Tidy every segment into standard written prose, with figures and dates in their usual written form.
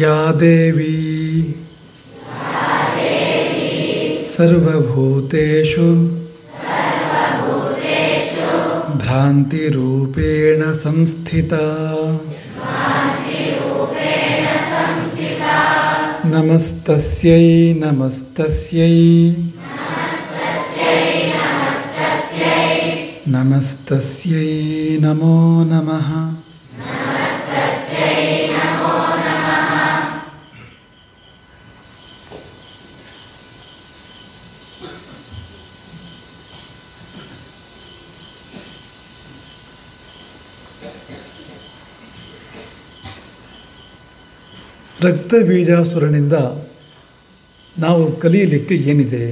ಯಾ ದೇವಿ ಸರ್ವಭೂತೇಷು ಭ್ರಾಂತಿರೂಪೇಣ ಸಂಸ್ಥಿತಾ ನಮಸ್ತಸ್ಯೈ ನಮಸ್ತಸ್ಯೈ ನಮಸ್ತಸ್ಯೈ ನಮೋ ನಮಃ. ರಕ್ತಬೀಜಾಸುರನಿಂದ ನಾವು ಕಲಿಯಲಿಕ್ಕೆ ಏನಿದೆ?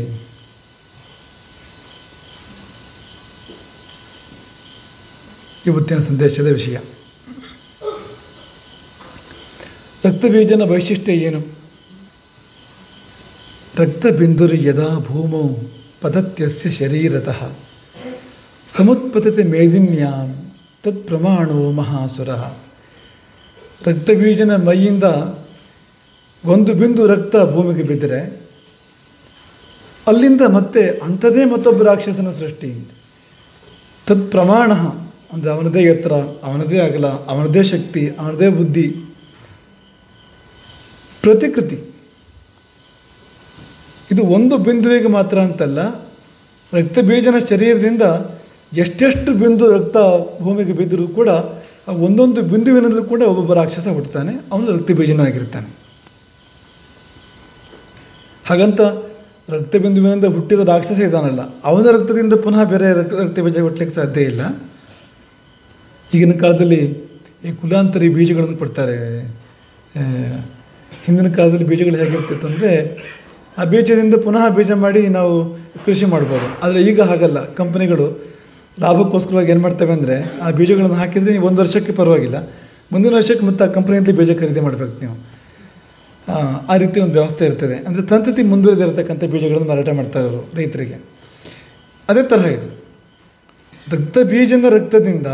ಇವತ್ತಿನ ಸಂದೇಶದ ವಿಷಯ. ರಕ್ತಬೀಜನ ವೈಶಿಷ್ಟ್ಯ ಏನು? ರಕ್ತಬಿಂದುರು ಯದಾ ಭೂಮೌ ಪತತ್ಯಸ್ಯ ಶರೀರತಃ ಸಮುತ್ಪತತೆ ಮೇದಿನ್ಯಾಂ ತತ್ ಪ್ರಮಾಣೋ ಮಹಾಸುರಃ. ರಕ್ತಬೀಜನ ಮೈಯಿಂದ ಒಂದು ಬಿಂದು ರಕ್ತ ಭೂಮಿಗೆ ಬಿದ್ದರೆ ಅಲ್ಲಿಂದ ಮತ್ತೆ ಅಂಥದೇ ಮತ್ತೊಬ್ಬ ರಾಕ್ಷಸನ ಸೃಷ್ಟಿ. ತತ್ ಪ್ರಮಾಣ ಅಂದರೆ ಅವನದೇ ಎತ್ತರ, ಅವನದೇ ಅಗಲ, ಅವನದೇ ಶಕ್ತಿ, ಅವನದೇ ಬುದ್ಧಿ, ಪ್ರತಿಕೃತಿ. ಇದು ಒಂದು ಬಿಂದುವಿಗೆ ಮಾತ್ರ ಅಂತಲ್ಲ, ರಕ್ತಬೀಜನ ಶರೀರದಿಂದ ಎಷ್ಟೆಷ್ಟು ಬಿಂದು ರಕ್ತ ಭೂಮಿಗೆ ಬಿದ್ದರೂ ಕೂಡ ಒಂದೊಂದು ಬಿಂದುವಿನಲ್ಲೂ ಕೂಡ ಒಬ್ಬೊಬ್ಬ ರಾಕ್ಷಸ ಹುಟ್ಟುತ್ತಾನೆ. ಅವನು ರಕ್ತಬೀಜನಾಗಿರ್ತಾನೆ. ಹಾಗಂತ ರಕ್ತಬಿಂದುವಿನಿಂದ ಹುಟ್ಟಿದ ರಾಕ್ಷಸ ಇದ್ದಾನಲ್ಲ, ಅವನ ರಕ್ತದಿಂದ ಪುನಃ ಬೇರೆ ರಕ್ತಬೀಜ ಹುಟ್ಟಲಿಕ್ಕೆ ಸಾಧ್ಯ ಇಲ್ಲ. ಈಗಿನ ಕಾಲದಲ್ಲಿ ಈ ಕುಲಾಂತರಿ ಬೀಜಗಳನ್ನು ಕೊಡ್ತಾರೆ. ಹಿಂದಿನ ಕಾಲದಲ್ಲಿ ಬೀಜಗಳು ಹೇಗಿರ್ತಿತ್ತು ಅಂದರೆ ಆ ಬೀಜದಿಂದ ಪುನಃ ಬೀಜ ಮಾಡಿ ನಾವು ಕೃಷಿ ಮಾಡ್ಬೋದು. ಆದರೆ ಈಗ ಹಾಗಲ್ಲ. ಕಂಪನಿಗಳು ಲಾಭಕ್ಕೋಸ್ಕರವಾಗಿ ಏನು ಮಾಡ್ತವೆ ಅಂದರೆ ಆ ಬೀಜಗಳನ್ನು ಹಾಕಿದರೆ ನೀವು 1 ವರ್ಷಕ್ಕೆ ಪರವಾಗಿಲ್ಲ, ಮುಂದಿನ ವರ್ಷಕ್ಕೆ ಮತ್ತೆ ಆ ಕಂಪನಿಯಿಂದ ಬೀಜ ಖರೀದಿ ಮಾಡಬೇಕು ನೀವು. ಆ ರೀತಿ ಒಂದು ವ್ಯವಸ್ಥೆ ಇರ್ತದೆ. ಅಂದರೆ ಸಂತತಿ ಮುಂದುವರೆದಿರತಕ್ಕಂಥ ಬೀಜಗಳನ್ನು ಮಾರಾಟ ಮಾಡ್ತಾರೆ ಅವರು ರೈತರಿಗೆ. ಅದೇ ತರಹ ಇದು. ರಕ್ತಬೀಜನ ರಕ್ತದಿಂದ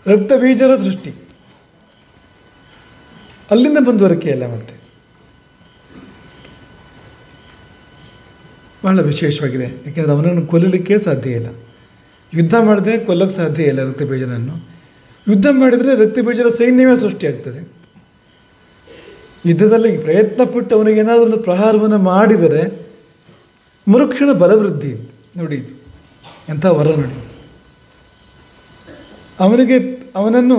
ರಕ್ತಬೀಜದ ಸೃಷ್ಟಿ, ಅಲ್ಲಿಂದ ಮುಂದುವರಿಕೆ ಎಲ್ಲ ಮತ್ತೆ ಬಹಳ ವಿಶೇಷವಾಗಿದೆ. ಯಾಕೆಂದರೆ ಅವನನ್ನು ಕೊಲ್ಲಲಿಕ್ಕೆ ಸಾಧ್ಯ ಇಲ್ಲ. ಯುದ್ಧ ಮಾಡದೆ ಕೊಲ್ಲೋಕ್ಕೆ ಸಾಧ್ಯ ಇಲ್ಲ ರಕ್ತಬೀಜನನ್ನು. ಯುದ್ಧ ಮಾಡಿದರೆ ರಕ್ತಬೀಜದ ಸೈನ್ಯವೇ ಸೃಷ್ಟಿಯಾಗ್ತದೆ. ಯುದ್ಧದಲ್ಲಿ ಪ್ರಯತ್ನಪಟ್ಟು ಅವನಿಗೇನಾದರೂ ಒಂದು ಪ್ರಹಾರವನ್ನು ಮಾಡಿದರೆ ಮರುಕ್ಷಣ ಬಲವೃದ್ಧಿ. ನೋಡಿ ಇದು ಎಂಥ ವರ ನೋಡಿ. ಅವನನ್ನು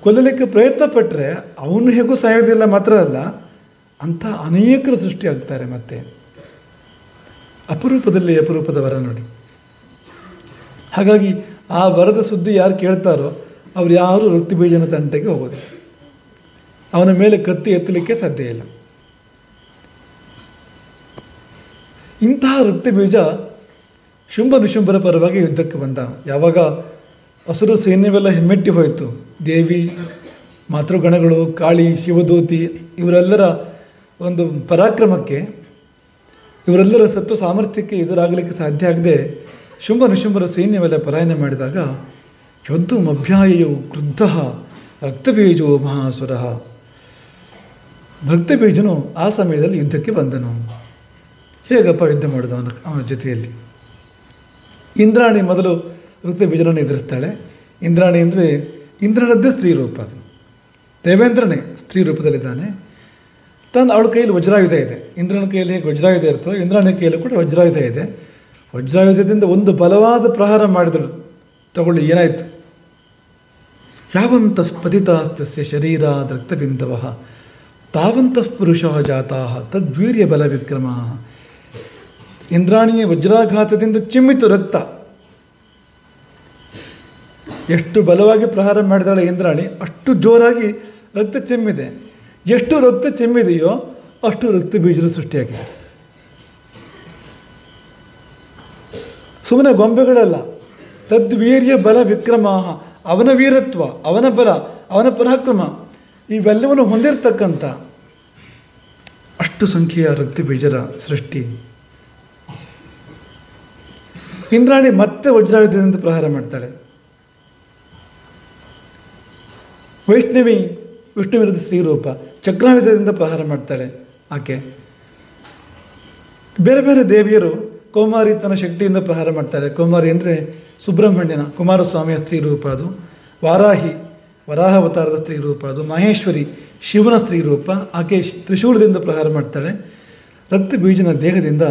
ಕೊಲ್ಲಲಿಕ್ಕೆ ಪ್ರಯತ್ನ ಪಟ್ಟರೆ ಅವನು ಹೇಗೂ ಸಾಯೋದಿಲ್ಲ, ಮಾತ್ರ ಅಲ್ಲ ಅಂಥ ಅನೇಕರು ಸೃಷ್ಟಿಯಾಗ್ತಾರೆ. ಮತ್ತೆ ಅಪರೂಪದಲ್ಲಿ ಅಪರೂಪದ ವರ ನೋಡಿ. ಹಾಗಾಗಿ ಆ ವರದ ಸುದ್ದಿ ಯಾರು ಕೇಳ್ತಾರೋ ಅವ್ರು ಯಾರೂ ರಕ್ತಬೀಜನ ತಂಟೆಗೆ ಹೋಗೋದಿಲ್ಲ. ಅವನ ಮೇಲೆ ಕತ್ತಿ ಎತ್ತಲಿಕ್ಕೆ ಸಾಧ್ಯ ಇಲ್ಲ. ಇಂತಹ ರಕ್ತಬೀಜ ಶುಂಭ ನಿಶುಂಭರ ಪರವಾಗಿ ಯುದ್ಧಕ್ಕೆ ಬಂದ. ಯಾವಾಗ ಅಸುರ ಸೈನ್ಯವೆಲ್ಲ ಹೆಮ್ಮೆಟ್ಟಿ ಹೋಯಿತು, ದೇವಿ, ಮಾತೃಗಣಗಳು, ಕಾಳಿ, ಶಿವದೂತಿ ಇವರೆಲ್ಲರ ಒಂದು ಪರಾಕ್ರಮಕ್ಕೆ, ಇವರೆಲ್ಲರ ಸತ್ವ ಸಾಮರ್ಥ್ಯಕ್ಕೆ ಎದುರಾಗಲಿಕ್ಕೆ ಸಾಧ್ಯ ಆಗದೆ ಶುಂಭ ನಿಶುಂಭರ ಸೈನ್ಯವೆಲ್ಲ ಪಲಾಯನ ಮಾಡಿದಾಗ ಯೋದ್ಧು ಮಭ್ಯಾಯೋ ಕ್ರುದ್ಧ ರಕ್ತಬೀಜೋ ಮಹಾಸುರ. ರಕ್ತಬೀಜನು ಆ ಸಮಯದಲ್ಲಿ ಯುದ್ಧಕ್ಕೆ ಬಂದನು. ಹೇಗಪ್ಪ ಯುದ್ಧ ಮಾಡೋದು ಅವನ ಜೊತೆಯಲ್ಲಿ? ಇಂದ್ರಾಣಿ ಮೊದಲು ರಕ್ತಬೀಜನನ್ನು ಎದುರಿಸ್ತಾಳೆ. ಇಂದ್ರಾಣಿ ಅಂದರೆ ಇಂದ್ರನದ್ದೇ ಸ್ತ್ರೀ ರೂಪ. ಅದು ದೇವೇಂದ್ರನೇ ಸ್ತ್ರೀ ರೂಪದಲ್ಲಿದ್ದಾನೆ. ಅವಳ ಕೈಯಲ್ಲಿ ವಜ್ರಾಯುಧ ಇದೆ. ಇಂದ್ರನ ಕೈಯಲ್ಲಿ ಹೇಗೆ ವಜ್ರಾಯುಧ ಇರ್ತದೆ, ಇಂದ್ರಾಣಿ ಕೈಯಲ್ಲಿ ಕೂಡ ವಜ್ರಾಯುಧ ಇದೆ. ವಜ್ರಾಯುಧದಿಂದ ಒಂದು ಬಲವಾದ ಪ್ರಹಾರ ಮಾಡಿದಳು. ತಗೊಳ್ಳಿ ಏನಾಯಿತು? ಯಾವಂತಃ ಪತಿತಾಸ್ತಸ್ಯ ಶರೀರಾದ ರಕ್ತಬಿಂದವಃ ತಾವಂತಃ ಪುರುಷಃ ಜಾತಾಃ ತದ್ವೀರ್ಯ ಬಲ ವಿಕ್ರಮಃ. ಇಂದ್ರಾಣಿಯ ವಜ್ರಾಘಾತದಿಂದ ಚಿಮ್ಮಿತು ರಕ್ತ. ಎಷ್ಟು ಬಲವಾಗಿ ಪ್ರಹಾರ ಮಾಡಿದಾಳೆ ಇಂದ್ರಾಣಿ, ಅಷ್ಟು ಜೋರಾಗಿ ರಕ್ತ ಚೆಮ್ಮಿದೆ. ಎಷ್ಟು ರಕ್ತ ಚೆಮ್ಮಿದೆಯೋ ಅಷ್ಟು ರಕ್ತಬೀಜದ ಸೃಷ್ಟಿಯಾಗಿದೆ. ಸುಮ್ಮನೆ ಗೊಂಬೆಗಳಲ್ಲ. ತದ್ವೀರ್ಯ ಬಲ ವಿಕ್ರಮಾಹ, ಅವನ ವೀರತ್ವ, ಅವನ ಬಲ, ಅವನ ಪರಾಕ್ರಮ ಇವೆಲ್ಲವನ್ನು ಹೊಂದಿರತಕ್ಕಂಥ ಅಷ್ಟು ಸಂಖ್ಯೆಯ ರಕ್ತಬೀಜದ ಸೃಷ್ಟಿ. ಇಂದ್ರಾಣಿ ಮತ್ತೆ ವಜ್ರಾಯುಧದಿಂದ ಪ್ರಹಾರ ಮಾಡ್ತಾಳೆ. ವೈಷ್ಣವಿ ವಿಷ್ಣು ವಿರುದ್ಧ ಸ್ತ್ರೀ ರೂಪ. ಚಕ್ರಾಯುಧದಿಂದ ಪ್ರಹಾರ ಮಾಡ್ತಾಳೆ ಆಕೆ. ಬೇರೆ ಬೇರೆ ದೇವಿಯರು ಕೌಮಾರಿ ತನ್ನ ಶಕ್ತಿಯಿಂದ ಪ್ರಹಾರ ಮಾಡ್ತಾಳೆ. ಕೌಮಾರಿ ಅಂದರೆ ಸುಬ್ರಹ್ಮಣ್ಯನ ಕುಮಾರಸ್ವಾಮಿಯ ಸ್ತ್ರೀ ರೂಪ ಅದು. ವಾರಾಹಿ ವರಾಹ ಅವತಾರದ ಸ್ತ್ರೀ ರೂಪ ಅದು. ಮಹೇಶ್ವರಿ ಶಿವನ ಸ್ತ್ರೀ ರೂಪ, ಆಕೆ ತ್ರಿಶೂಲದಿಂದ ಪ್ರಹಾರ ಮಾಡ್ತಾಳೆ. ರಕ್ತ ಬೀಜನ ದೇಹದಿಂದ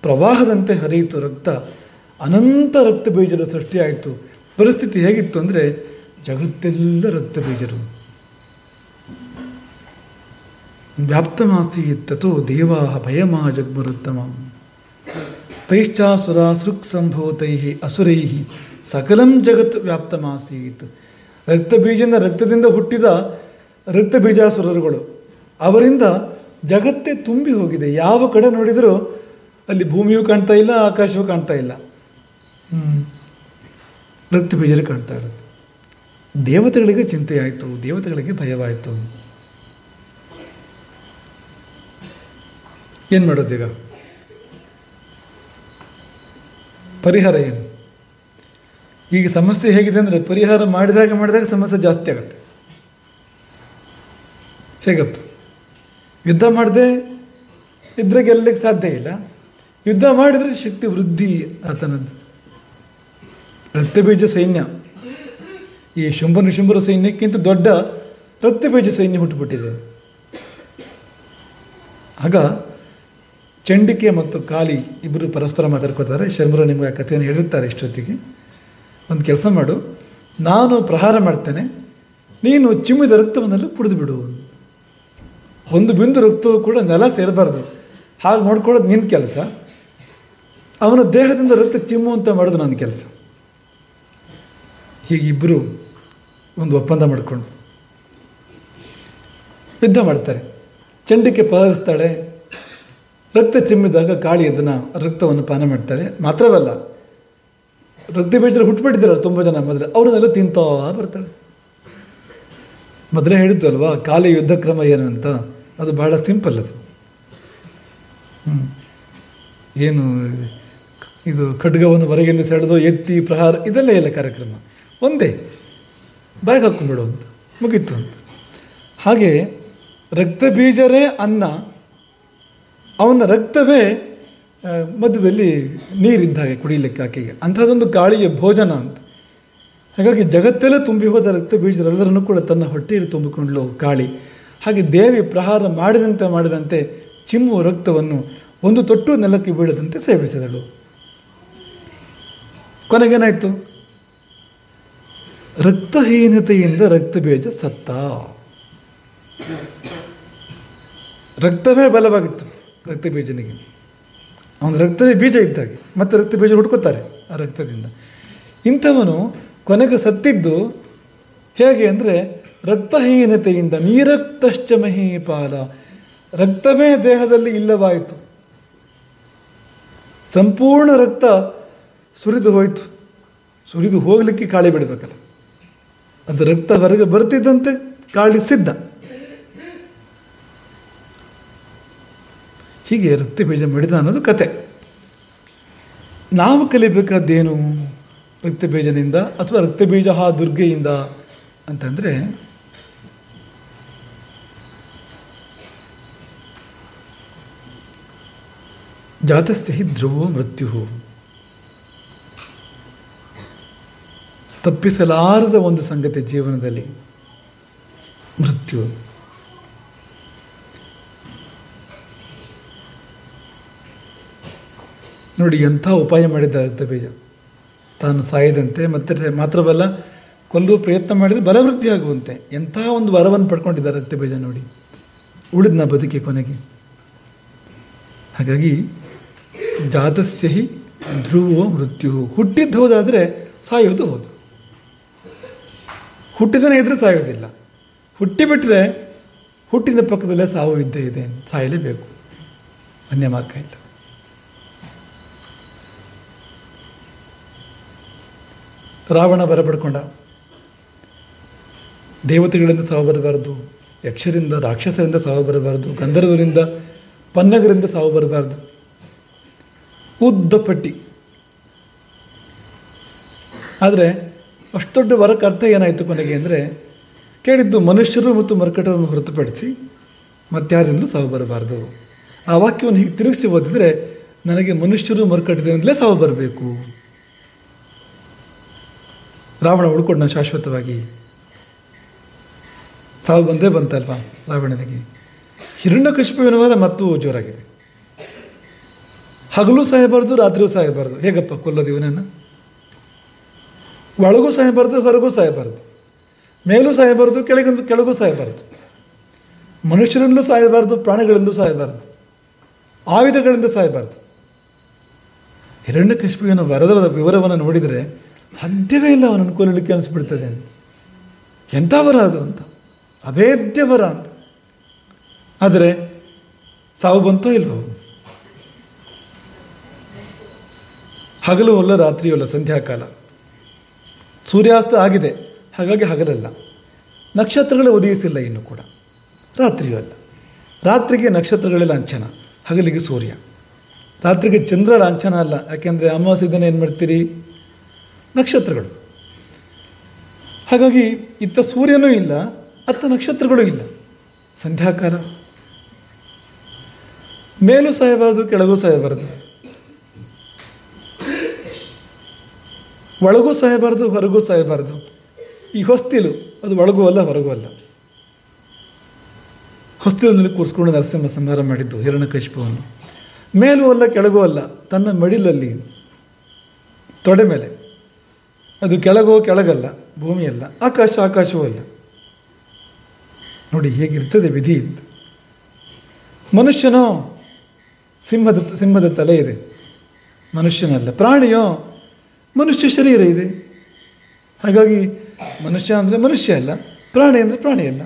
ಪ್ರವಾಹದಂತೆ ಹರಿಯಿತು ರಕ್ತ. ಅನಂತ ರಕ್ತ ಬೀಜದ ಸೃಷ್ಟಿಯಾಯಿತು. ಪರಿಸ್ಥಿತಿ ಹೇಗಿತ್ತು ಅಂದರೆ ಜಗತ್ತೆಲ್ಲ ರಕ್ತ ಬೀಜರು. ವ್ಯಾಪ್ತಮಾಸೀತ್ತೋ ದೇವಾ ಭಯಮಾ ಜಗ್ಮರುತ್ತಮ ತೈಶ್ಚಾಸುರ ಸೃಕ್ ಸಂಭೂತೈ ಅಸುರೈ ಸಕಲಂ ಜಗತ್ ವ್ಯಾಪ್ತಮಾಸೀತ್. ರಕ್ತ ರಕ್ತದಿಂದ ಹುಟ್ಟಿದ ರಕ್ತ ಬೀಜಾಸುರರುಗಳು, ಅವರಿಂದ ಜಗತ್ತೇ ತುಂಬಿ ಹೋಗಿದೆ. ಯಾವ ಕಡೆ ನೋಡಿದರೂ ಅಲ್ಲಿ ಭೂಮಿಯೂ ಕಾಣ್ತಾ ಇಲ್ಲ, ಆಕಾಶವೂ ಕಾಣ್ತಾ ಇಲ್ಲ, ರಕ್ತ ಬೀಜರು ಕಾಣ್ತಾ ಇರೋದು. ದೇವತೆಗಳಿಗೆ ಚಿಂತೆಯಾಯಿತು, ದೇವತೆಗಳಿಗೆ ಭಯವಾಯಿತು. ಏನು ಮಾಡೋದು ಈಗ? ಪರಿಹಾರ ಏನು? ಈಗ ಸಮಸ್ಯೆ ಹೇಗಿದೆ ಅಂದರೆ ಪರಿಹಾರ ಮಾಡಿದಾಗ ಸಮಸ್ಯೆ ಜಾಸ್ತಿ ಆಗುತ್ತೆ. ಹೇಗಪ್ಪ? ಯುದ್ಧ ಮಾಡದೆ ಇದ್ರೆ ಗೆಲ್ಲಕ್ಕೆ ಸಾಧ್ಯ ಇಲ್ಲ, ಯುದ್ಧ ಮಾಡಿದರೆ ಶಕ್ತಿ ವೃದ್ಧಿ ಆತನದ್ದು. ರಕ್ತಬೀಜ ಸೈನ್ಯ, ಈ ಶುಂಭ ನಿಶುಂಭರ ಸೈನ್ಯಕ್ಕಿಂತ ದೊಡ್ಡ ರಕ್ತಬೀಜ ಸೈನ್ಯ ಹುಟ್ಟುಬಿಟ್ಟಿದೆ. ಆಗ ಚಂಡಿಕೆ ಮತ್ತು ಕಾಲಿ ಇಬ್ಬರು ಪರಸ್ಪರ ಮಾತಾಡ್ಕೋತಾರೆ. ಶರ್ಮರು ನಿಮಗೆ ಆ ಕಥೆಯನ್ನು ಹೇಳಿರ್ತಾರೆ ಇಷ್ಟೊತ್ತಿಗೆ. ಒಂದು ಕೆಲಸ ಮಾಡು, ನಾನು ಪ್ರಹಾರ ಮಾಡ್ತೇನೆ, ನೀನು ಚಿಮ್ಮಿದ ರಕ್ತವನ್ನೆಲ್ಲ ಕುಡಿದು ಬಿಡು. ಒಂದು ಬಿಂದು ರಕ್ತವೂ ಕೂಡ ನೆಲ ಸೇರಬಾರ್ದು, ಹಾಗೆ ನೋಡ್ಕೊಳ್ಳೋದು ನಿನ್ನ ಕೆಲಸ. ಅವನ ದೇಹದಿಂದ ರಕ್ತ ಚಿಮ್ಮುವಂತ ಮಾಡೋದು ನನ್ನ ಕೆಲಸ. ಹೀಗಿಬ್ಬರು ಒಂದು ಒಪ್ಪಂದ ಮಾಡಿಕೊಂಡು ಯುದ್ಧ ಮಾಡ್ತಾರೆ. ಚಂಡಿಕೆ ಪ್ರಹರಿಸ್ತಾಳೆ. ರಕ್ತ ಚಿಮ್ಮಿದಾಗ ಕಾಳಿ ಅದನ್ನು ರಕ್ತವನ್ನು ಪಾನ ಮಾಡ್ತಾಳೆ. ಮಾತ್ರವಲ್ಲ, ರಕ್ತ ಬೀಜರು ಹುಟ್ಟುಬಿಟ್ಟಿದ್ದಾರೆ ತುಂಬ ಜನ ಮೊದಲು, ಅವ್ರನ್ನೆಲ್ಲ ತಿಂತಾ ಬರ್ತಾಳೆ. ಮೊದಲೇ ಹೇಳಿದ್ದು ಅಲ್ವಾ ಕಾಲಿ ಯುದ್ಧ ಕ್ರಮ ಏನು ಅಂತ. ಅದು ಬಹಳ ಸಿಂಪಲ್. ಅದು ಏನು ಇದು ಖಡ್ಗವನ್ನು ಹೊರಗಿಂದ ಸೆಳೆದು ಎತ್ತಿ ಪ್ರಹಾರ ಇದೆಲ್ಲ ಇಲ್ಲ ಕಾರ್ಯಕ್ರಮ. ಒಂದೇ ಬಾಯಿಗೆ ಹಾಕ್ಕೊಂಡ್ಬಿಡು ಅಂತ ಮುಗೀತು ಅಂತ. ಹಾಗೆ ರಕ್ತ ಬೀಜರೇ ಅನ್ನ, ಅವನ ರಕ್ತವೇ ಮಧ್ಯದಲ್ಲಿ ನೀರಿದ್ದ ಹಾಗೆ ಕುಡಿಲಿಕ್ಕೆ ಆಕೆಗೆ. ಅಂಥದ್ದೊಂದು ಕಾಳಿಯ ಭೋಜನ ಅಂತ. ಹಾಗಾಗಿ ಜಗತ್ತೆಲ್ಲ ತುಂಬಿ ಹೋದ ರಕ್ತ ಬೀಜರೆಲ್ಲರನ್ನೂ ಕೂಡ ತನ್ನ ಹೊಟ್ಟೆಯಲ್ಲಿ ತುಂಬಿಕೊಂಡ್ಲು ಕಾಳಿ. ಹಾಗೆ ದೇವಿ ಪ್ರಹಾರ ಮಾಡಿದಂತೆ ಚಿಮ್ಮುವ ರಕ್ತವನ್ನು ಒಂದು ತೊಟ್ಟು ನೆಲಕ್ಕೆ ಬೀಳದಂತೆ ಸೇವಿಸಿದಳು. ಕೊನೆಗೇನಾಯಿತು? ರಕ್ತಹೀನತೆಯಿಂದ ರಕ್ತ ಬೀಜ ಸತ್ತ. ರಕ್ತವೇ ಬಲವಾಗಿತ್ತು ರಕ್ತ ಬೀಜನಿಗೆ. ಅವನ ರಕ್ತವೇ ಬೀಜ ಇದ್ದಾಗೆ, ಮತ್ತೆ ರಕ್ತ ಬೀಜ ಹುಡ್ಕೋತಾರೆ ಆ ರಕ್ತದಿಂದ. ಇಂಥವನು ಕೊನೆಗೆ ಸತ್ತಿದ್ದು ಹೇಗೆ ಅಂದರೆ ರಕ್ತಹೀನತೆಯಿಂದ. ನೀರಕ್ತಶ್ಚ ಮಹೀಪಾಲ, ರಕ್ತವೇ ದೇಹದಲ್ಲಿ ಇಲ್ಲವಾಯಿತು. ಸಂಪೂರ್ಣ ರಕ್ತ ಸುರಿದು ಹೋಯಿತು. ಸುರಿದು ಹೋಗಲಿಕ್ಕೆ ಕಾಳಿ ಬಿಡಬೇಕಲ್ಲ, ಅದು ರಕ್ತ ಹೊರಗೆ ಬರ್ತಿದ್ದಂತೆ ಕಾಳಿ ಸಿದ್ಧ. ಹೀಗೆ ರಕ್ತ ಬೀಜ ಮಡಿದ ಅನ್ನೋದು ಕತೆ. ನಾವು ಕಲಿಬೇಕಾದ್ದೇನು ರಕ್ತ ಬೀಜದಿಂದ ಅಥವಾ ರಕ್ತ ಬೀಜ ದುರ್ಗೆಯಿಂದ ಅಂತಂದರೆ, ಜಾತಸ್ಯ ಹಿ ಧ್ರುವೋ ಮೃತ್ಯು. ತಪ್ಪಿಸಲಾರದ ಒಂದು ಸಂಗತಿ ಜೀವನದಲ್ಲಿ ಮೃತ್ಯು. ನೋಡಿ ಎಂಥ ಉಪಾಯ ಮಾಡಿದ್ದ ರಕ್ತ ಬೀಜ, ತಾನು ಸಾಯದಂತೆ, ಮತ್ತೆ ಮಾತ್ರವಲ್ಲ ಕೊಲ್ಲುವ ಪ್ರಯತ್ನ ಮಾಡಿದರೆ ಬಲವೃದ್ಧಿ ಆಗುವಂತೆ ಎಂಥ ಒಂದು ವರವನ್ನು ಪಡ್ಕೊಂಡಿದ್ದಾರೆ ರಕ್ತ ಬೀಜ. ನೋಡಿ ಉಳಿದ್ನ ಬದುಕಿ ಕೊನೆಗೆ. ಹಾಗಾಗಿ ಜಾತಸ್ಯ ಹಿ ಧ್ರುವೋ ಮೃತ್ಯು. ಹುಟ್ಟಿದ್ದು ಹೋದಾದರೆ ಸಾಯೋದು ಹೌದು, ಹುಟ್ಟಿದನೇ ಇದ್ದರೆ ಸಾಯೋದಿಲ್ಲ. ಹುಟ್ಟಿಬಿಟ್ರೆ ಹುಟ್ಟಿದ ಪಕ್ಕದಲ್ಲೇ ಸಾವು ಇದ್ದೇ ಇದೆ, ಸಾಯಲೇಬೇಕು, ಅನ್ಯ ಮಾರ್ಗ ಇಲ್ಲ. ರಾವಣ ಬರ ಪಡ್ಕೊಂಡ. ದೇವತೆಗಳಿಂದ ಸಾವು ಬರಬಾರ್ದು, ಯಕ್ಷರಿಂದ ರಾಕ್ಷಸರಿಂದ ಸಾವು ಬರಬಾರ್ದು, ಗಂಧರ್ವರಿಂದ ಪನ್ನಗರಿಂದ ಸಾವು ಬರಬಾರ್ದು. ಉದ್ದ ಪಟ್ಟಿ. ಆದರೆ ಅಷ್ಟು ದೊಡ್ಡ ವರಕ್ಕೆ ಅರ್ಥ ಏನಾಯಿತು ಕೊನೆಗೆ ಅಂದರೆ, ಕೇಳಿದ್ದು ಮನುಷ್ಯರು ಮತ್ತು ಮರ್ಕಟರನ್ನು ಹೊರತುಪಡಿಸಿ ಮತ್ತಾರಿಂದಲೂ ಸಾವು ಬರಬಾರ್ದು. ಆ ವಾಕ್ಯವನ್ನು ಹೀಗೆ ತಿರುಗಿಸಿ ಓದಿದರೆ ನನಗೆ ಮನುಷ್ಯರು ಮರ್ಕಟದಿಂದಲೇ ಸಾವು ಬರಬೇಕು. ರಾವಣ ಉಳ್ಕೊಂಡ ಶಾಶ್ವತವಾಗಿ. ಸಾವು ಬಂದೇ ಬಂತಲ್ವಾ ರಾವಣನಿಗೆ. ಹಿರಣ್ಯಕಶಿಪುವಿನ ಮೇಲೆ ಮತ್ತೂ ಜೋರಾಗಿದೆ. ಹಗಲು ಸಾಯಬಾರ್ದು, ರಾತ್ರಿಯೂ ಸಾಯಬಾರ್ದು. ಹೇಗಪ್ಪ ಕೊಲ್ಲೋದು ಇವನನ್ನು? ಒಳಗೂ ಸಾಯಬಾರ್ದು, ಹೊರಗೂ ಸಾಯಬಾರ್ದು, ಮೇಲೂ ಸಾಯಬಾರ್ದು, ಕೆಳಗೂ ಸಾಯಬಾರ್ದು, ಮನುಷ್ಯರಿಂದಲೂ ಸಾಯಬಾರ್ದು, ಪ್ರಾಣಿಗಳಿಂದಲೂ ಸಾಯಬಾರ್ದು, ಆಯುಧಗಳಿಂದ ಸಾಯಬಾರ್ದು. ಹಿರಣ್ಯಕಶಿಪುವಿನ ವರದ ವಿವರವನ್ನು ನೋಡಿದರೆ ಸಾಧ್ಯವೇ ಇಲ್ಲ ಅವನನ್ನು ಕೊಲ್ಲಲಿಕ್ಕೆ ಅನಿಸ್ಬಿಡ್ತದೆ ಅಂತ. ಎಂಥ ವರ ಅದು ಅಂತ, ಅಭೇದ್ಯ ವರ ಅಂತ. ಆದರೆ ಸಾವು ಬಂತೋ ಇಲ್ವೋ? ಹಗಲು ಅಲ್ಲ, ರಾತ್ರಿಯೂ ಅಲ್ಲ, ಸಂಧ್ಯಾಕಾಲ. ಸೂರ್ಯಾಸ್ತ ಆಗಿದೆ, ಹಾಗಾಗಿ ಹಗಲಲ್ಲ. ನಕ್ಷತ್ರಗಳೇ ಉದಯಿಸಿಲ್ಲ ಇನ್ನೂ ಕೂಡ. ರಾತ್ರಿಯೂ ಅಲ್ಲ. ರಾತ್ರಿಗೆ ನಕ್ಷತ್ರಗಳೇ ಲಾಂಛನ, ಹಗಲಿಗೆ ಸೂರ್ಯ. ರಾತ್ರಿಗೆ ಚಂದ್ರ ಲಾಂಛನ ಅಲ್ಲ, ಯಾಕೆಂದರೆ ಅಮಾವಾಸ್ಯೆ ದಿನ ಏನು ಮಾಡ್ತೀರಿ? ನಕ್ಷತ್ರಗಳು. ಹಾಗಾಗಿ ಇತ್ತ ಸೂರ್ಯನೂ ಇಲ್ಲ, ಅತ್ತ ನಕ್ಷತ್ರಗಳೂ ಇಲ್ಲ. ಸಂಧ್ಯಾಕಾಲ. ಮೇಲೂ ಸಾಯಬಾರದು, ಕೆಳಗೂ ಸಾಯಬಾರದು, ಒಳಗೂ ಸಾಯಬಾರ್ದು, ಹೊರಗೂ ಸಾಯಬಾರ್ದು. ಈ ಹೊಸ್ತಿಲು ಅದು ಒಳಗೂ ಅಲ್ಲ, ಹೊರಗೂ ಅಲ್ಲ. ಹೊಸ್ತಿಲಿನಲ್ಲಿ ಕೂರಿಸ್ಕೊಂಡು ನರಸಿಂಹ ಸಂಹಾರ ಮಾಡಿದ್ದು ಹಿರಣ್ಯಕಶಿಪುವನ್ನು. ಮೇಲೂ ಅಲ್ಲ, ಕೆಳಗೂ ಅಲ್ಲ, ತನ್ನ ಮಡಿಲಲ್ಲಿ ತೊಡೆ ಮೇಲೆ. ಅದು ಕೆಳಗಲ್ಲ, ಭೂಮಿಯಲ್ಲ, ಆಕಾಶವೂ ಅಲ್ಲ. ನೋಡಿ ಹೇಗಿರ್ತದೆ ವಿಧಿ ಅಂತ. ಮನುಷ್ಯನೋ ಸಿಂಹದ ತಲೆ ಇದೆ, ಮನುಷ್ಯನಲ್ಲ. ಪ್ರಾಣಿಯೋ ಮನುಷ್ಯ ಶರೀರ ಇದೆ. ಹಾಗಾಗಿ ಮನುಷ್ಯ ಅಂದರೆ ಮನುಷ್ಯ ಅಲ್ಲ, ಪ್ರಾಣಿ ಅಂದರೆ ಪ್ರಾಣಿ ಅಲ್ಲ.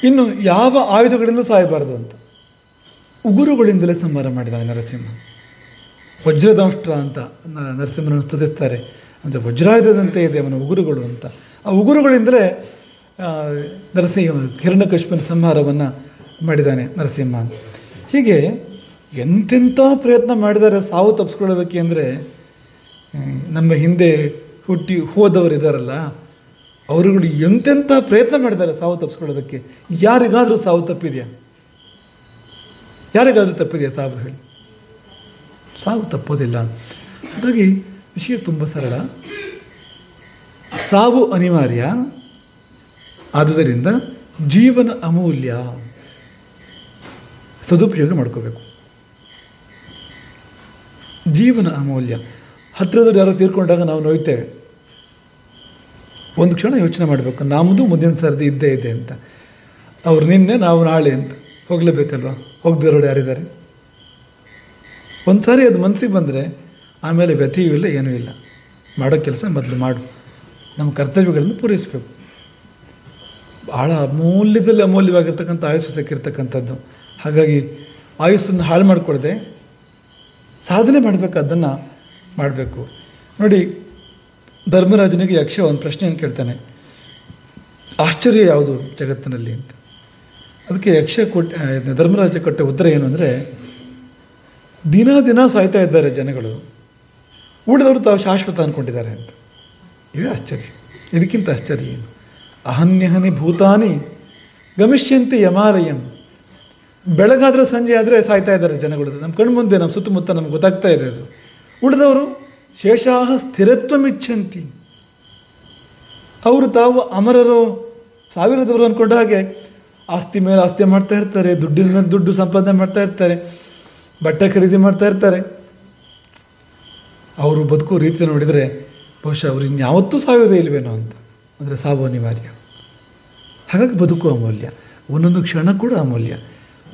ಇನ್ನು ಯಾವ ಆಯುಧಗಳಿಂದಲೂ ಸಾಯಬಾರದು ಅಂತ ಉಗುರುಗಳಿಂದಲೇ ಸಂಹಾರ ಮಾಡಿದ್ದಾನೆ ನರಸಿಂಹ. ವಜ್ರದಂಷ್ಟ್ರ ಅಂತ ನರಸಿಂಹನನ್ನು ಸ್ತುತಿಸ್ತಾರೆ. ಅಂದರೆ ವಜ್ರಾಯುಧದಂತೆ ಇದೆ ಅವನ ಉಗುರುಗಳು ಅಂತ. ಆ ಉಗುರುಗಳಿಂದಲೇ ಹಿರಣ್ಯಕಶಿಪುವಿನ ಸಂಹಾರವನ್ನು ಮಾಡಿದ್ದಾನೆ ನರಸಿಂಹ. ಹೀಗೆ ಎಂತೆಂಥ ಪ್ರಯತ್ನ ಮಾಡಿದ್ದಾರೆ ಸಾವು ತಪ್ಪಿಸ್ಕೊಳ್ಳೋದಕ್ಕೆ. ಅಂದರೆ ನಮ್ಮ ಹಿಂದೆ ಹುಟ್ಟಿ ಹೋದವರು ಇದ್ದಾರಲ್ಲ, ಅವರುಗಳು ಎಂತೆಂಥ ಪ್ರಯತ್ನ ಮಾಡಿದ್ದಾರೆ ಸಾವು ತಪ್ಪಿಸ್ಕೊಳ್ಳೋದಕ್ಕೆ. ಯಾರಿಗಾದರೂ ಸಾವು ತಪ್ಪಿದೆಯಾ? ಯಾರಿಗಾದರೂ ತಪ್ಪಿದೆಯಾ ಸಾವು? ಹೇಳಿ. ಸಾವು ತಪ್ಪೋದಿಲ್ಲ. ಹಾಗಾಗಿ ವಿಷಯ ತುಂಬ ಸರಳ. ಸಾವು ಅನಿವಾರ್ಯ, ಆದುದರಿಂದ ಜೀವನ ಅಮೂಲ್ಯ, ಸದುಪಯೋಗ ಮಾಡ್ಕೋಬೇಕು. ಜೀವನ ಅಮೂಲ್ಯ. ಹತ್ತಿರದವ್ರು ಯಾರೋ ತೀರ್ಕೊಂಡಾಗ ನಾವು ನೋಯ್ತೇವೆ. ಒಂದು ಕ್ಷಣ ಯೋಚನೆ ಮಾಡಬೇಕು, ನಮ್ಮದು ಮುಂದಿನ ಸರ್ದಿ ಇದ್ದೇ ಇದೆ ಅಂತ. ಅವ್ರು ನಿನ್ನೆ, ನಾವು ನಾಳೆ ಅಂತ ಹೋಗಲೇಬೇಕಲ್ವ? ಹೋಗದಿರೋರು ಯಾರಿದ್ದಾರೆ? ಒಂದು ಸಾರಿ ಅದು ಮನಸ್ಸಿಗೆ ಬಂದರೆ ಆಮೇಲೆ ವ್ಯಥೆಯೂ ಇಲ್ಲ, ಏನೂ ಇಲ್ಲ. ಮಾಡೋ ಕೆಲಸ ಮೊದಲು ಮಾಡು. ನಮ್ಮ ಕರ್ತವ್ಯಗಳನ್ನು ಪೂರೈಸಬೇಕು. ಭಾಳ ಅಮೂಲ್ಯದಲ್ಲಿ ಅಮೂಲ್ಯವಾಗಿರ್ತಕ್ಕಂಥ ಆಯುಸ್ಸು ಸಿಕ್ಕಿರ್ತಕ್ಕಂಥದ್ದು. ಹಾಗಾಗಿ ಆಯುಸ್ಸನ್ನು ಹಾಳು ಮಾಡಿಕೊಡದೆ ಸಾಧನೆ ಮಾಡಬೇಕು, ಅದನ್ನು ಮಾಡಬೇಕು. ನೋಡಿ, ಧರ್ಮರಾಜನಿಗೆ ಯಕ್ಷ ಒಂದು ಪ್ರಶ್ನೆಯನ್ನು ಕೇಳ್ತಾನೆ, ಆಶ್ಚರ್ಯ ಯಾವುದು ಜಗತ್ತಿನಲ್ಲಿ ಅಂತ. ಅದಕ್ಕೆ ಧರ್ಮರಾಜ ಕೊಟ್ಟ ಉತ್ತರ ಏನು ಅಂದರೆ, ದಿನ ಸಾಯ್ತಾ ಇದ್ದಾರೆ ಜನಗಳು, ಉಳಿದವರು ತಾವು ಶಾಶ್ವತ ಅಂದ್ಕೊಂಡಿದ್ದಾರೆ ಅಂತ. ಇದೇ ಆಶ್ಚರ್ಯ. ಇದಕ್ಕಿಂತ ಆಶ್ಚರ್ಯ ಏನು? ಅಹನ್ಯಹನಿ ಭೂತಾನಿ ಗಮಿಷ್ಯಂತೆ ಯಮಾಲಯಂ. ಬೆಳಗಾದರೆ ಸಂಜೆ ಆದರೆ ಸಾಯ್ತಾ ಇದ್ದಾರೆ ಜನಗಳು. ನಮ್ಮ ಕಣ್ಮುಂದೆ, ನಮ್ಮ ಸುತ್ತಮುತ್ತ ನಮ್ಗೆ ಗೊತ್ತಾಗ್ತಾ ಇದೆ ಅದು. ಉಳಿದವರು ಶೇಷಾಹ ಸ್ಥಿರತ್ವಮಿಚ್ಛಂತಿ. ಅವರು ತಾವು ಅಮರರು, ಸಾವಿರದವರು ಅಂದ್ಕೊಂಡ ಹಾಗೆ ಆಸ್ತಿ ಮೇಲೆ ಆಸ್ತಿ ಮಾಡ್ತಾ ಇರ್ತಾರೆ, ದುಡ್ಡಿನ ಮೇಲೆ ದುಡ್ಡು ಸಂಪಾದನೆ ಮಾಡ್ತಾ ಇರ್ತಾರೆ, ಬಟ್ಟೆ ಖರೀದಿ ಮಾಡ್ತಾ ಇರ್ತಾರೆ. ಅವರು ಬದುಕೋ ರೀತಿ ನೋಡಿದರೆ ಬಹುಶಃ ಅವರು ಇನ್ಯಾವತ್ತೂ ಸಾಯೋದೇ ಇಲ್ವೇನೋ ಅಂತ. ಅಂದರೆ ಸಾವು ಅನಿವಾರ್ಯ. ಹಾಗಾಗಿ ಬದುಕು ಅಮೂಲ್ಯ, ಒಂದೊಂದು ಕ್ಷಣ ಕೂಡ ಅಮೂಲ್ಯ.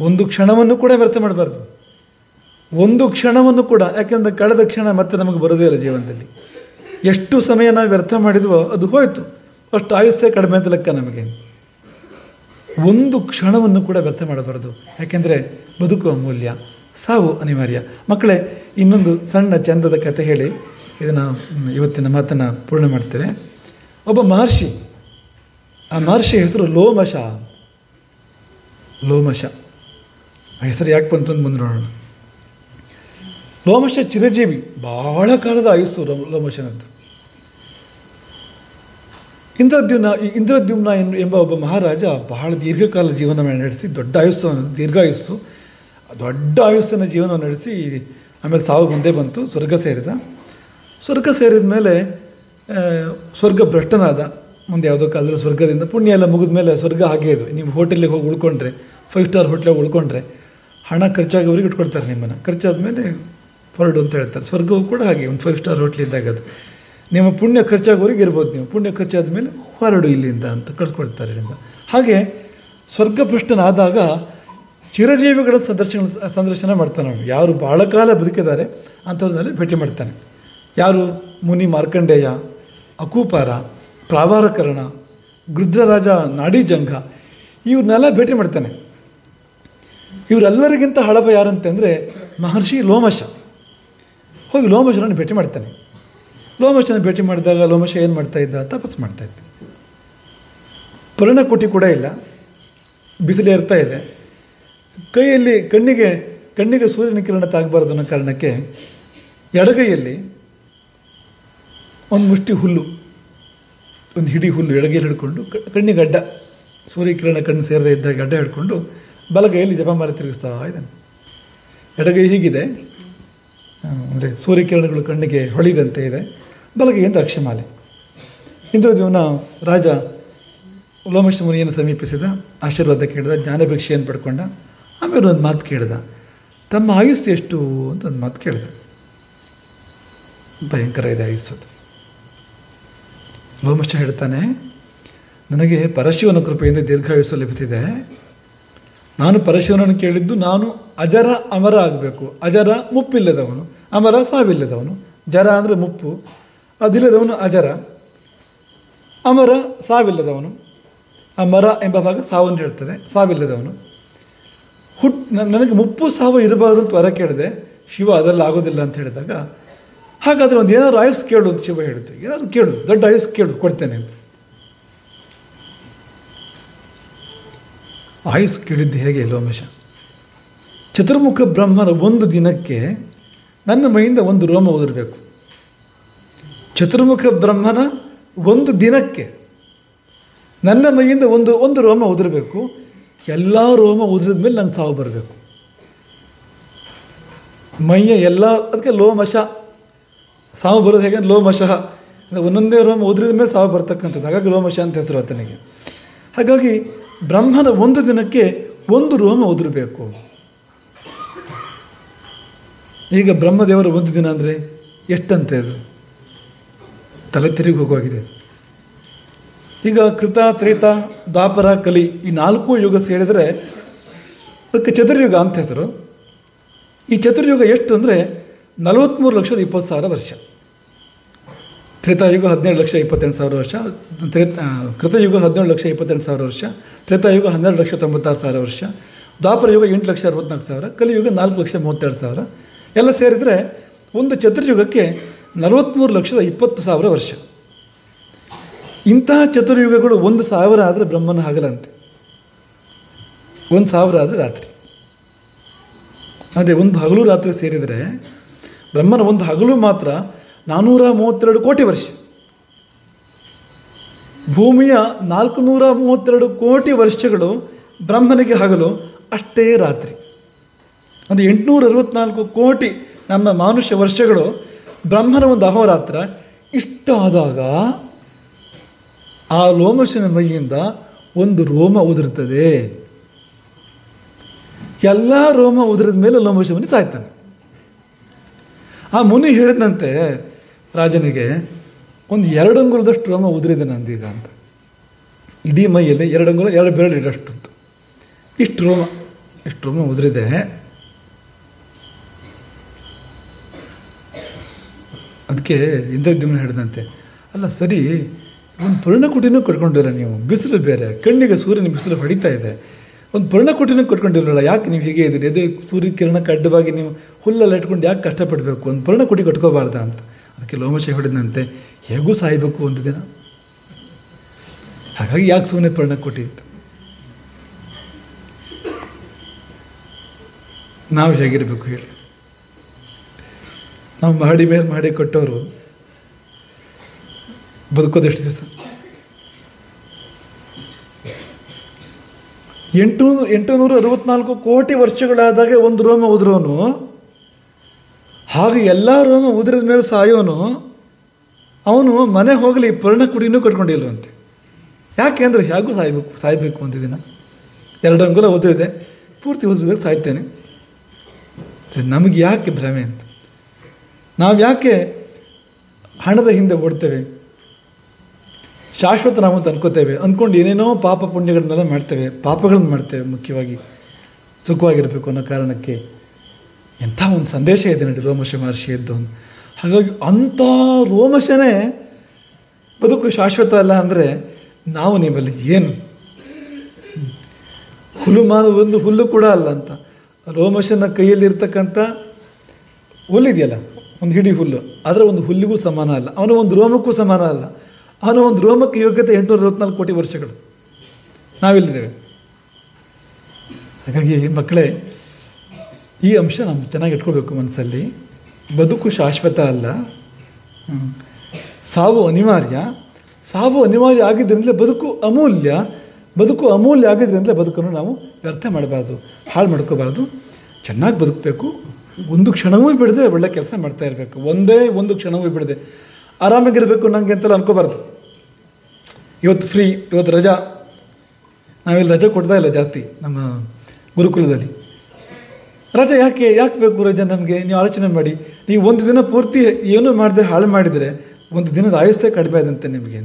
ಒಂದು ಕ್ಷಣವನ್ನು ಕೂಡ ವ್ಯರ್ಥ ಮಾಡಬಾರ್ದು. ಒಂದು ಕ್ಷಣವನ್ನು ಕೂಡ, ಯಾಕೆಂದರೆ ಕಳೆದ ಕ್ಷಣ ಮತ್ತೆ ನಮಗೆ ಬರೋದೇ ಇಲ್ಲ ಜೀವನದಲ್ಲಿ. ಎಷ್ಟು ಸಮಯ ನಾವು ವ್ಯರ್ಥ ಮಾಡಿದ್ವೋ ಅದು ಹೋಯಿತು, ಅಷ್ಟು ಆಯುಷ್ಯ ಕಡಿಮೆ ಅಂತ ಲೆಕ್ಕ ನಮಗೆ. ಒಂದು ಕ್ಷಣವನ್ನು ಕೂಡ ವ್ಯರ್ಥ ಮಾಡಬಾರ್ದು, ಯಾಕೆಂದರೆ ಬದುಕು ಅಮೂಲ್ಯ, ಸಾವು ಅನಿವಾರ್ಯ. ಮಕ್ಕಳೇ, ಇನ್ನೊಂದು ಸಣ್ಣ ಚಂದದ ಕಥೆ ಹೇಳಿ ಇದನ್ನು ಇವತ್ತಿನ ಮಾತನ್ನು ಪೂರ್ಣ ಮಾಡ್ತೇವೆ. ಒಬ್ಬ ಮಹರ್ಷಿ, ಆ ಮಹರ್ಷಿ ಹೆಸರು ಲೋಮಶ. ಆ ಹೆಸರು ಯಾಕೆ ಬಂತು ಅಂತ ಮುಂದೆ ನೋಡೋಣ. ಲೋಮಶ ಚಿರಜೀವಿ, ಬಹಳ ಕಾಲದ ಆಯುಸ್ಸು ಲೋಮಶನದ್ದು. ಇಂದ್ರದ್ಯುಮ್ನ ಎಂಬ ಒಬ್ಬ ಮಹಾರಾಜ ಬಹಳ ದೀರ್ಘಕಾಲ ಜೀವನ ನಡೆಸಿ ದೀರ್ಘಾಯುಸ್ಸು ದೊಡ್ಡ ಆಯುಸ್ಸಿನ ಜೀವನ ನಡೆಸಿ ಆಮೇಲೆ ಸಾವು ಬಂದೇ ಬಂತು. ಸ್ವರ್ಗ ಸೇರಿದ ಮೇಲೆ ಸ್ವರ್ಗ ಭ್ರಷ್ಟನಾದ. ಮುಂದೆ ಯಾವುದೋ ಕಾಲದಲ್ಲಿ ಸ್ವರ್ಗದಿಂದ ಪುಣ್ಯ ಎಲ್ಲ ಮುಗಿದ ಮೇಲೆ ಸ್ವರ್ಗ ಹಾಗೆ ಇದು. ನೀವು ಹೋಟೆಲಿಗೆ ಹೋಗಿ ಉಳ್ಕೊಂಡ್ರೆ, 5 ಸ್ಟಾರ್ ಹೋಟ್ಲಿಗೆ ಉಳ್ಕೊಂಡ್ರೆ ಹಣ ಖರ್ಚಾಗೋರಿಗೆ ಇಟ್ಕೊಡ್ತಾರೆ ನಿಮ್ಮನ್ನು. ಖರ್ಚಾದ ಮೇಲೆ ಹೊರಡು ಅಂತ ಹೇಳ್ತಾರೆ. ಸ್ವರ್ಗವು ಕೂಡ ಹಾಗೆ, ಒಂದು 5 ಸ್ಟಾರ್ ಹೋಟ್ಲ್ ಇದ್ದಾಗ ಅದು ನಿಮ್ಮ ಪುಣ್ಯ ಖರ್ಚಾಗೋರಿಗೆ ಇರ್ಬೋದು. ನೀವು ಪುಣ್ಯ ಖರ್ಚಾದ ಮೇಲೆ ಹೊರಡು ಇಲ್ಲಿಂದ ಅಂತ ಕಳಿಸ್ಕೊಡ್ತಾರೆ ಇಲ್ಲಿಂದ. ಹಾಗೆ ಸ್ವರ್ಗಭ್ರಷ್ಟನಾದಾಗ ಚಿರಜೀವಿಗಳ ಸಂದರ್ಶನ ಮಾಡ್ತಾನೆ. ಅವನು ಯಾರು ಭಾಳ ಕಾಲ ಬದುಕಿದ್ದಾರೆ ಅಂಥವ್ರನ್ನೆಲ್ಲ ಭೇಟಿ ಮಾಡ್ತಾನೆ. ಯಾರು? ಮುನಿ ಮಾರ್ಕಂಡೇಯ, ಅಕೂಪಾರ, ಪ್ರಾವಾರಕರಣ, ಗೃಧ್ರರಾಜ ನಾಡಿಜಂಘ, ಇವ್ರನ್ನೆಲ್ಲ ಭೇಟಿ ಮಾಡ್ತಾನೆ. ಇವರೆಲ್ಲರಿಗಿಂತ ಹಳಬ ಯಾರಂತಂದರೆ ಮಹರ್ಷಿ ಲೋಮಶ. ಹೋಗಿ ಲೋಮಶನನ್ನು ಭೇಟಿ ಮಾಡ್ತಾನೆ. ಲೋಮಶನ ಭೇಟಿ ಮಾಡಿದಾಗ ಲೋಮಶ ಏನು ಮಾಡ್ತಾಯಿದ್ದ? ತಪಸ್ಸು ಮಾಡ್ತಾಯಿದ್ದ. ಪರ್ಣಕುಟಿ ಕೂಡ ಇಲ್ಲ, ಬಿಸಿಲೇ ಇರ್ತಾ ಇದೆ. ಕೈಯಲ್ಲಿ ಕಣ್ಣಿಗೆ ಸೂರ್ಯನ ಕಿರಣ ತಾಗಬಾರ್ದು ಅನ್ನೋ ಕಾರಣಕ್ಕೆ ಎಡಗೈಯಲ್ಲಿ ಒಂದು ಮುಷ್ಟಿ ಹುಲ್ಲು, ಒಂದು ಹಿಡಿ ಹುಲ್ಲು ಎಡಗೈಯಲ್ಲಿ ಹಿಡ್ಕೊಂಡು ಕಣ್ಣಿಗೆ ಅಡ್ಡ, ಸೂರ್ಯಕಿರಣ ಕಣ್ಣು ಸೇರದೇ ಇದ್ದಾಗ ಅಡ್ಡ ಹಿಡ್ಕೊಂಡು ಬಲಗೈಯಲ್ಲಿ ಜಪಮಾಲೆ ತಿರುಗಿಸ್ತಾ ಇದ್ದಾನೆ. ಎಡಗೈ ಹೀಗಿದೆ, ಅಂದರೆ ಸೂರ್ಯಕಿರಣಗಳು ಕಣ್ಣಿಗೆ ಹೊಳಿದಂತೆ ಇದೆ. ಬಲಗೈಯಿಂದ ಅಕ್ಷಮಾಲೆ. ಇಂದ್ರದ್ಯುಮ್ನ ರಾಜ ಲೋಮಶ ಮುನಿಯನ್ನು ಸಮೀಪಿಸಿದ, ಆಶೀರ್ವಾದ ಕೇಳಿದ, ಜ್ಞಾನಭಿಕ್ಷೆಯನ್ನು ಪಡ್ಕೊಂಡ. ಆಮೇಲೆ ಒಂದು ಮಾತು ಕೇಳಿದ, ತಮ್ಮ ಆಯುಸ್ಸು ಎಷ್ಟು ಅಂತ ಒಂದು ಮಾತು ಕೇಳಿದ. ಭಯಂಕರ ಇದೆ ಆಯುಸ್ಸದು. ಲೋಮಶ ಹೇಳ್ತಾನೆ, ನನಗೆ ಪರಶಿವನ ಕೃಪೆಯಿಂದ ದೀರ್ಘಾಯುಸ್ಸು ಲಭಿಸಿದೆ. ನಾನು ಪರಶಿವನನ್ನು ಕೇಳಿದ್ದು, ನಾನು ಅಜರ ಅಮರ ಆಗಬೇಕು. ಅಜರ ಮುಪ್ಪಿಲ್ಲದವನು, ಅಮರ ಸಾವಿಲ್ಲದವನು. ಜರ ಅಂದರೆ ಮುಪ್ಪು, ಅದಿಲ್ಲದವನು ಅಜರ, ಅಮರ ಸಾವಿಲ್ಲದವನು. ಅಮರ ಎಂಬ ಭಾಗ ಸಾವನ್ನು ಹೇಳ್ತದೆ, ಸಾವಿಲ್ಲದವನು. ನನಗೆ ಮುಪ್ಪು ಸಾವು ಇರಬಾರ್ದು ಅಂತ ವರ ಕೇಳಿದೆ. ಶಿವ ಅದೆಲ್ಲ ಆಗೋದಿಲ್ಲ ಅಂತ ಹೇಳಿದಾಗ, ಹಾಗಾದರೆ ಒಂದು ಏನಾದ್ರು ಆಯುಸ್ ಕೇಳು ಅಂತ ಶಿವ ಹೇಳಿತು. ಏನಾದ್ರು ಕೇಳು, ದೊಡ್ಡ ಆಯುಸ್ ಕೇಳು, ಕೊಡ್ತೇನೆ ಅಂತ. ಆಯುಸ್ ಕೇಳಿದ್ದು ಹೇಗೆ ಲೋಮಶ? ಚತುರ್ಮುಖ ಬ್ರಹ್ಮನ ಒಂದು ದಿನಕ್ಕೆ ನನ್ನ ಮೈಯಿಂದ ಒಂದು ರೋಮ ಉದುರಬೇಕು. ಚತುರ್ಮುಖ ಬ್ರಹ್ಮನ ಒಂದು ದಿನಕ್ಕೆ ನನ್ನ ಮೈಯಿಂದ ಒಂದು ರೋಮ ಉದುರಬೇಕು. ಎಲ್ಲ ರೋಮ ಉದುರಿದ ಮೇಲೆ ನಂಗೆ ಸಾವು ಬರಬೇಕು. ಮೈಯ ಎಲ್ಲ, ಅದಕ್ಕೆ ಲೋಮಶ, ಸಾವು ಬರೋದು ಹೇಗೆ? ಲೋಮಶಃ, ಒಂದೊಂದೇ ರೋಮ ಉದುರಿದ ಮೇಲೆ ಸಾವು ಬರ್ತಕ್ಕಂಥದ್ದು. ಹಾಗಾಗಿ ಲೋಮಶ ಅಂತ ಹೆಸರು ಆತನಿಗೆ. ಹಾಗಾಗಿ ಬ್ರಹ್ಮನ ಒಂದು ದಿನಕ್ಕೆ ಒಂದು ರೋಮ ಉದುರಬೇಕು. ಈಗ ಬ್ರಹ್ಮದೇವರ ಒಂದು ದಿನ ಅಂದರೆ ಎಷ್ಟಂತೆ? ಅದು ತಲೆ ತಿರುಗಿ ಹೋಗುವಾಗಿದೆ. ಈಗ ಕೃತ, ತ್ರೇತ, ದ್ವಾಪರ, ಕಲಿ ಈ 4 ಯುಗ ಸೇರಿದರೆ ಅದಕ್ಕೆ ಚತುರ್ಯುಗ ಅಂತ ಹೆಸರು. ಈ ಚತುರ್ಯುಗ ಎಷ್ಟು ಅಂದರೆ 43,20,000 ವರ್ಷ. ತ್ರೇತಾಯುಗ 17,28,000 ವರ್ಷ, ಕೃತಯುಗ 17,28,000 ವರ್ಷ, ತ್ರೇತಾಯುಗ 12,96,000 ವರ್ಷ, ದ್ವಾಪರ ಯುಗ 8,64,000, ಕಲಿಯುಗ 4,32,000. ಎಲ್ಲ ಸೇರಿದರೆ ಒಂದು ಚತುರ್ಯುಗಕ್ಕೆ 43,20,000 ವರ್ಷ. ಇಂತಹ ಚತುರ್ಯುಗಗಳು 1,000 ಆದರೆ ಬ್ರಹ್ಮನ ಹಗಲಂತೆ, 1,000 ಆದರೆ ರಾತ್ರಿ. ಅದೇ ಒಂದು ಹಗಲು ರಾತ್ರಿ ಸೇರಿದರೆ ಬ್ರಹ್ಮನ ಒಂದು ಹಗಲು ಮಾತ್ರ 432 ಕೋಟಿ ವರ್ಷ. ಭೂಮಿಯ 432 ಕೋಟಿ ವರ್ಷಗಳು ಬ್ರಹ್ಮನಿಗೆ ಹಗಲು, ಅಷ್ಟೇ ರಾತ್ರಿ. ಅಂದರೆ 864 ಕೋಟಿ ನಮ್ಮ ಮಾನುಷ್ಯ ವರ್ಷಗಳು ಬ್ರಹ್ಮನ ಒಂದು ಅಹೋರಾತ್ರ. ಇಷ್ಟಾದಾಗ ಆ ಲೋಮಶನ ಮೈಯಿಂದ ಒಂದು ರೋಮ ಉದುರುತ್ತದೆ. ಎಲ್ಲ ರೋಮ ಉದುರಿದ ಮೇಲೆ ಲೋಮಶ ಮುನಿ ಸಾಯ್ತಾನೆ. ಆ ಮುನಿ ಹೇಳಿದಂತೆ ರಾಜನಿಗೆ, ಒಂದು 2 ಅಂಗುಲದಷ್ಟು ರೋಮ ಉದುರಿದೆ ನಂದೀಗ ಅಂತ. ಇಡೀ ಮೈಯಲ್ಲಿ 2 ಅಂಗುಲ 2 ಬೆರಳು ಇಡಷ್ಟು ಅಂತ ಇಷ್ಟು ರೋಮ ಉದುರಿದೆ. ಅದಕ್ಕೆ ಇಂದ್ರದ್ಯುಮ್ನ ಹೇಳಿದಂತೆ, ಅಲ್ಲ ಸರಿ, ಒಂದು ಪರ್ಣಕುಟಿನೂ ಕಟ್ಕೊಂಡಿಲ್ಲ ನೀವು, ಬಿಸಿಲು ಬೇರೆ, ಕಣ್ಣಿಗೆ ಸೂರ್ಯನ ಬಿಸಿಲು ಹೊಡಿತಾ ಇದೆ, ಒಂದು ಪರ್ಣಕುಟಿನೂ ಕಟ್ಕೊಂಡಿರಲ್ಲ, ಯಾಕೆ ನೀವು ಹೀಗೆ ಇದ್ದೀರಿ? ಅದೇ ಸೂರ್ಯ ಕಿರಣಕ್ಕೆ ಅಡ್ಡವಾಗಿ ನೀವು ಹುಲ್ಲೆಲ್ಲ ಇಟ್ಕೊಂಡು ಯಾಕೆ ಕಷ್ಟಪಡಬೇಕು? ಒಂದು ಪರ್ಣಕುಟಿ ಕಟ್ಕೋಬಾರ್ದ ಅಂತ. ಅದಕ್ಕೆ ಲೋಮಶ ಹೇಳಿದಂತೆ, ಹೇಗೂ ಸಾಯಬೇಕು ಒಂದು ದಿನ, ಹಾಗಾಗಿ ಯಾಕೆ ಸುಮ್ಮನೆ ಪರ್ಣಕುಟಿ ಇತ್ತು? ನಾವು ಹೇಗಿರಬೇಕು ಹೇಳಿ? ನಾವು ಮಾಡಿ ಮೇಲೆ ಮಾಡಿ ಕೊಟ್ಟವರು ಬದುಕೋದೆಷ್ಟು ದಿವಸ? 864 ಕೋಟಿ ವರ್ಷಗಳಾದಾಗ ಒಂದು ರೋಮ ಉದುರೋನು, ಹಾಗೆ ಎಲ್ಲ ರೋಮ ಉದುರಿದ ಮೇಲೆ ಸಾಯೋನು, ಅವನು ಮನೆ ಹೋಗಲಿ ಪರ್ಣ ಕುಡಿನೂ ಕಟ್ಕೊಂಡಿಲ್ವಂತೆ. ಯಾಕೆ ಅಂದರೆ ಹೇಗೂ ಸಾಯಬೇಕು ಒಂದು ದಿನ, 2 ಅಂಗುಲ ಉದುರಿದೆ, ಪೂರ್ತಿ ಉದುರಿದಾಗ ಸಾಯ್ತೇನೆ. ನಮಗೆ ಯಾಕೆ ಭ್ರಮೆ ಅಂತ? ನಾವು ಯಾಕೆ ಹಣದ ಹಿಂದೆ ಓಡ್ತೇವೆ? ಶಾಶ್ವತ ನಾವು ಅಂತ ಅನ್ಕೋತೇವೆ, ಅಂದ್ಕೊಂಡು ಏನೇನೋ ಪಾಪ ಪುಣ್ಯಗಳನ್ನೆಲ್ಲ ಮಾಡ್ತೇವೆ, ಪಾಪಗಳನ್ನು ಮಾಡ್ತೇವೆ ಮುಖ್ಯವಾಗಿ ಸುಖವಾಗಿರಬೇಕು ಅನ್ನೋ ಕಾರಣಕ್ಕೆ. ಎಂಥ ಒಂದು ಸಂದೇಶ ಇದೆ ನೋಡಿ ರೋಮಶ ಮಹರ್ಷಿಯದ್ದು. ಹಾಗಾಗಿ ಅಂಥ ರೋಮಶನೇ ಬದುಕು ಶಾಶ್ವತ ಅಲ್ಲ ಅಂದರೆ ನಾವು ನೀವಲ್ಲಿ ಏನು ಒಂದು ಹುಲ್ಲು ಕೂಡ ಅಲ್ಲ ಅಂತ. ರೋಮಶನ ಕೈಯಲ್ಲಿರ್ತಕ್ಕಂಥ ಹುಲ್ಲಿದೆಯಲ್ಲ, ಒಂದು ಹಿಡಿ ಹುಲ್ಲು, ಆದರೆ ಒಂದು ಹುಲ್ಲಿಗೂ ಸಮಾನ ಅಲ್ಲ, ಅವನು ಒಂದು ರೋಮಕ್ಕೂ ಸಮಾನ ಅಲ್ಲ. ಅವನು ಒಂದು ರೋಮಕ್ಕೆ ಯೋಗ್ಯತೆ 864 ಕೋಟಿ ವರ್ಷಗಳು. ನಾವೆಲ್ಲಿದ್ದೇವೆ? ಹಾಗಾಗಿ ಮಕ್ಕಳೇ, ಈ ಅಂಶ ನಾವು ಚೆನ್ನಾಗಿ ಇಟ್ಕೊಳ್ಬೇಕು ಮನಸ್ಸಲ್ಲಿ. ಬದುಕು ಶಾಶ್ವತ ಅಲ್ಲ, ಸಾವು ಅನಿವಾರ್ಯ. ಸಾವು ಅನಿವಾರ್ಯ ಆಗಿದ್ದರಿಂದಲೇ ಬದುಕು ಅಮೂಲ್ಯ. ಬದುಕು ಅಮೂಲ್ಯ ಆಗಿದ್ದರಿಂದಲೇ ಬದುಕನ್ನು ನಾವು ವ್ಯರ್ಥ ಮಾಡಬಾರ್ದು, ಹಾಳು ಮಾಡ್ಕೋಬಾರ್ದು. ಚೆನ್ನಾಗಿ ಬದುಕಬೇಕು, ಒಂದು ಕ್ಷಣವೂ ಬಿಡದೆ ಒಳ್ಳೆ ಕೆಲಸ ಮಾಡ್ತಾ ಇರಬೇಕು. ಒಂದೇ ಒಂದು ಕ್ಷಣವೂ ಬಿಡದೆ ಆರಾಮಾಗಿರಬೇಕು ನನಗೆ ಅಂತೆಲ್ಲ ಅನ್ಕೋಬಾರ್ದು. ಇವತ್ತು ಫ್ರೀ, ಇವತ್ತು ರಜಾ. ನಾವಿಲ್ಲಿ ರಜೆ ಕೊಡ್ತಾ ಇಲ್ಲ ಜಾಸ್ತಿ ನಮ್ಮ ಗುರುಕುಲದಲ್ಲಿ. ರಜೆ ಯಾಕೆ ಬೇಕು ರಜೆ ನಮಗೆ? ನೀವು ಆಲೋಚನೆ ಮಾಡಿ. ನೀವು ಒಂದು ದಿನ ಪೂರ್ತಿ ಏನೂ ಮಾಡದೆ ಹಾಳು ಮಾಡಿದರೆ ಒಂದು ದಿನದ ಆಯುಸ್ಸೇ ಕಡಿಮೆ ಆದಂತೆ ನಿಮಗೆ.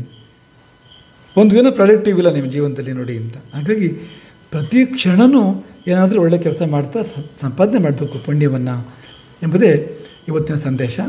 ಒಂದು ದಿನ ಪ್ರೊಡಕ್ಟಿವ್ ಇಲ್ಲ ನಿಮ್ಮ ಜೀವನದಲ್ಲಿ ನೋಡಿ ಅಂತ. ಹಾಗಾಗಿ ಪ್ರತಿ ಕ್ಷಣವೂ ಏನಾದರೂ ಒಳ್ಳೆ ಕೆಲಸ ಮಾಡ್ತಾ ಸಂಪಾದನೆ ಮಾಡಬೇಕು ಪುಣ್ಯವನ್ನು ಎಂಬುದೇ ಇವತ್ತಿನ ಸಂದೇಶ.